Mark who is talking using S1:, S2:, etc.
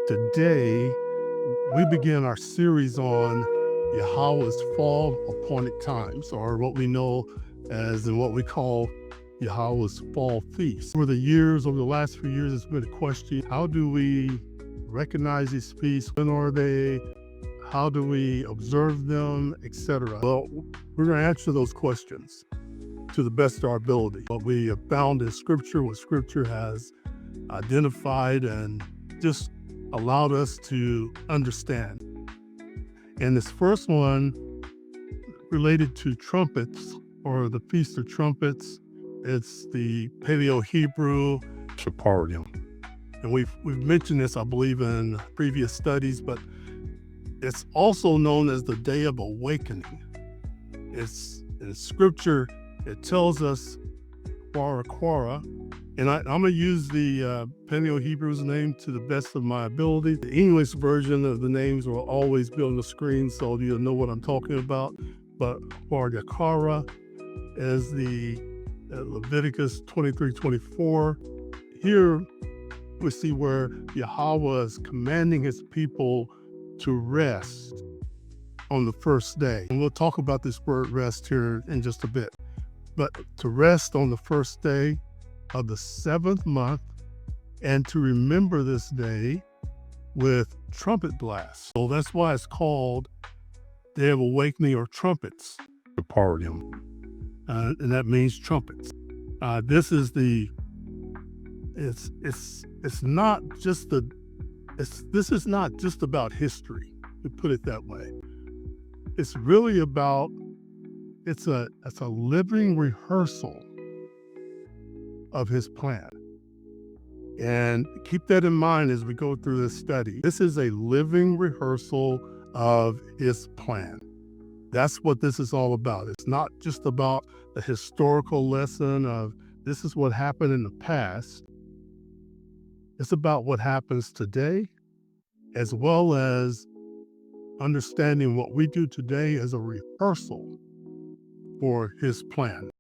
S1: Today, we begin our series on Yahawah's fall appointed times, or what we know as and what we call Yahawah's fall feast. Over the last few years, it's been a question: how do we recognize these feasts? When are they? How do we observe them, etc.? Well, we're going to answer those questions to the best of our ability. What we have found in Scripture, what Scripture has identified and just allowed us to understand. And this first one related to trumpets, or the Feast of Trumpets. It's the Paleo-Hebrew Shaparyam. And we've mentioned this, I believe, in previous studies, but it's also known as the Day of Awakening. It's in Scripture, it tells us Quara, and I'm going to use the Paleo-Hebrew's name to the best of my ability. The English version of the names will always be on the screen, so you'll know what I'm talking about. But Quara is the Leviticus 23:24. Here we see where Yahawah is commanding his people to rest on the first day. And we'll talk about this word rest here in just a bit. But to rest on the first day of the 7th month, and to remember this day with trumpet blasts. So that's why it's called Day of Awakening, or Trumpets, Shaparyam. And that means trumpets. This is this is not just about history, to put it that way. It's really about, it's a living rehearsal of his plan. And keep that in mind as we go through this study. This is a living rehearsal of his plan. That's what this is all about. It's not just about the historical lesson of this is what happened in the past. It's about what happens today, as well as understanding what we do today as a rehearsal for his plan.